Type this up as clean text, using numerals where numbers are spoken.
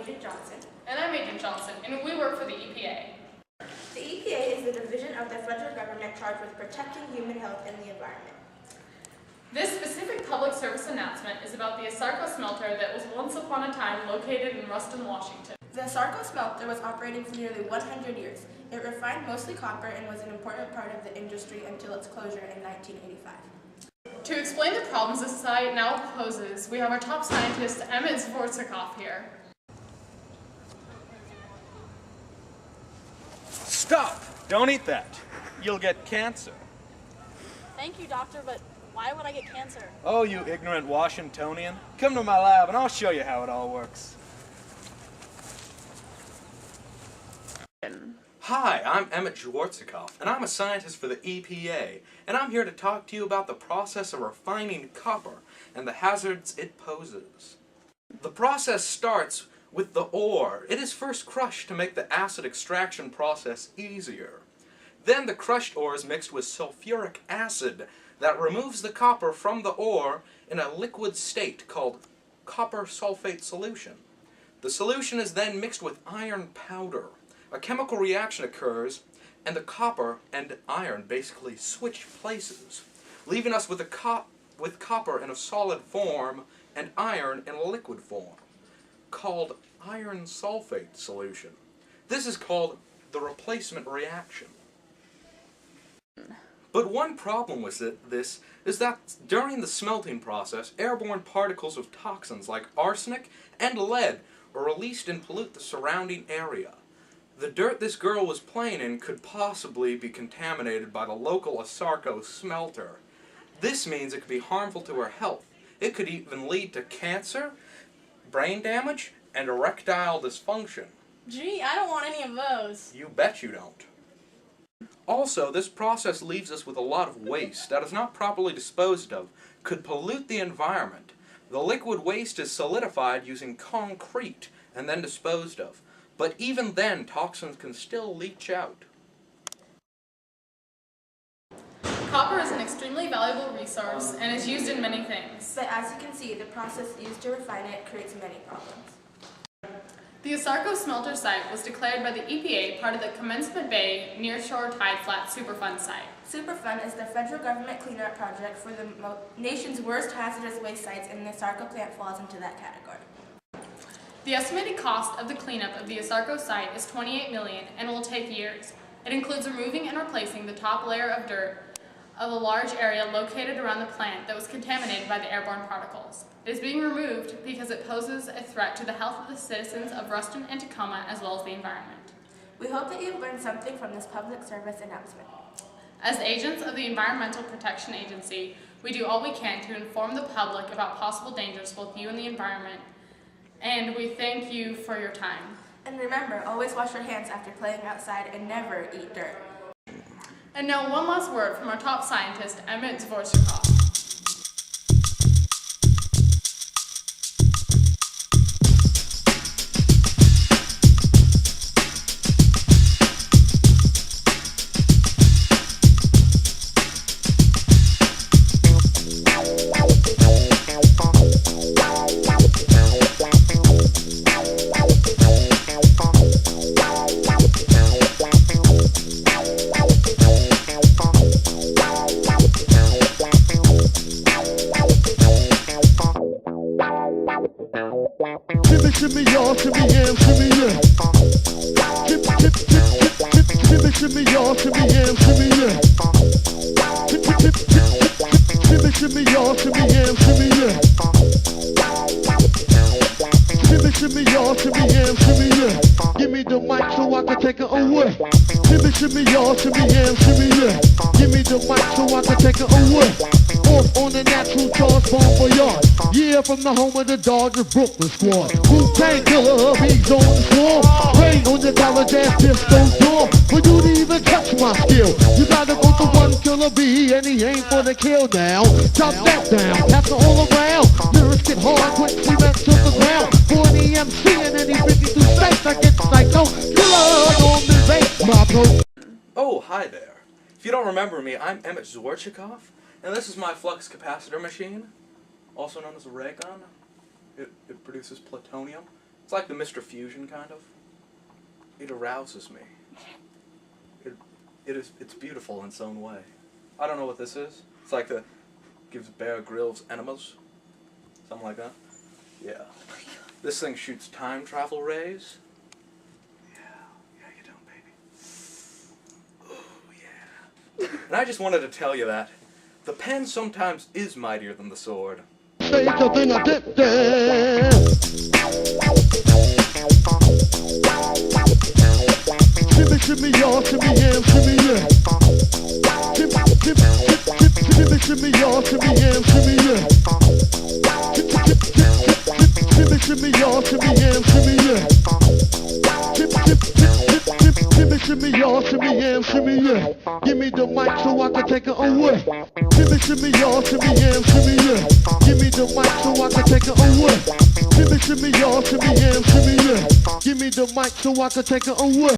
Agent Johnson. And I'm Agent Johnson, and we work for the EPA. The EPA is the division of the federal government charged with protecting human health and the environment. This specific public service announcement is about the Asarco smelter that was once upon a time located in Ruston, Washington. The Asarco smelter was operating for nearly 100 years. It refined mostly copper and was an important part of the industry until its closure in 1985. To explain the problems the site now poses, we have our top scientist, Emmett Zvortsakov, here. Stop! Don't eat that. You'll get cancer. Thank you, doctor, but why would I get cancer? Oh, you ignorant Washingtonian. Come to my lab and I'll show you how it all works. Hi, I'm Emmett Zvortsakov, and I'm a scientist for the EPA, and I'm here to talk to you about the process of refining copper and the hazards it poses. The process starts with the ore. It is first crushed to make the acid extraction process easier. Then the crushed ore is mixed with sulfuric acid that removes the copper from the ore in a liquid state called copper sulfate solution. The solution is then mixed with iron powder. A chemical reaction occurs, and the copper and iron basically switch places, leaving us with copper in a solid form and iron in a liquid form, called iron sulfate solution. This is called the replacement reaction. But one problem with this is that during the smelting process, airborne particles of toxins like arsenic and lead are released and pollute the surrounding area. The dirt this girl was playing in could possibly be contaminated by the local Asarco smelter. This means it could be harmful to her health. It could even lead to cancer, brain damage, and erectile dysfunction. Gee, I don't want any of those. You bet you don't. Also, this process leaves us with a lot of waste that is not properly disposed of, could pollute the environment. The liquid waste is solidified using concrete and then disposed of. But even then, toxins can still leach out. Copper is an extremely valuable resource and is used in many things. But as you can see, the process used to refine it creates many problems. The Asarco smelter site was declared by the EPA part of the Commencement Bay Nearshore Tide Flat Superfund site. Superfund is the federal government cleanup project for the nation's worst hazardous waste sites, and the Asarco plant falls into that category. The estimated cost of the cleanup of the Asarco site is $28 million and will take years. It includes removing and replacing the top layer of dirt of a large area located around the plant that was contaminated by the airborne particles. It is being removed because it poses a threat to the health of the citizens of Ruston and Tacoma as well as the environment. We hope that you've learned something from this public service announcement. As agents of the Environmental Protection Agency, we do all we can to inform the public about possible dangers to both you and the environment. And we thank you for your time. And remember, always wash your hands after playing outside and never eat dirt. And now one last word from our top scientist, Emmett Zvortsakov. Shimmy y'all, shimmy yeah, shimmy yeah. Shimmy y'all, shimmy yeah, shimmy yeah. Shimmy y'all, shimmy yeah, shimmy yeah. Shimmy y'all, shimmy yeah, shimmy yeah. Give me the mic so I can take it away. Shimmy y'all, shimmy yeah, shimmy yeah. Give me the mic so I can take it away. Off on the natural charge bomb yard. Yeah, from the home of the Dodgers Brooklyn squad. Wu-Tang Killer, bees on the swarm. Rain on the college ass disco dorm. For you to even touch my skill, you gotta go to one killer bee, and he ain't for the kill now. Chop that down, pass it all around. Lyrics get hard, quickly back to the ground. For the MC and then he bring it through space. I get psycho, killer on the base, my bro. Oh, hi there. If you don't remember me, I'm Emmett Zvortsakov, and this is my flux capacitor machine, also known as a ray gun. It produces plutonium, It's like the Mr. Fusion, kind of. It arouses me. It's beautiful in its own way. I don't know what this is. It's like gives Bear Grylls enemas. Something like that. Yeah. This thing shoots time travel rays. Yeah, you don't, baby. Oh, yeah. And I just wanted to tell you that the pen sometimes is mightier than the sword. Say something I did there. Shimmy, shimmy, y'all, shimmy, yeah, shimmy, yeah. Shimmy, shimmy, y'all, shimmy, yeah, shimmy, yeah. Shimmy, shimmy, y'all, shimmy, yeah, shimmy, yeah. Shimmy, shimmy, y'all, shimmy, yeah, shimmy, yeah. Give me the mic so I can take it away. Shimmy, shimmy, y'all, shimmy, yeah, shimmy, yeah. Give me the mic so I can take it away. Shimmy, shimmy, y'all, shimmy, yeah, shimmy, yeah. Give me the mic so I can take it away.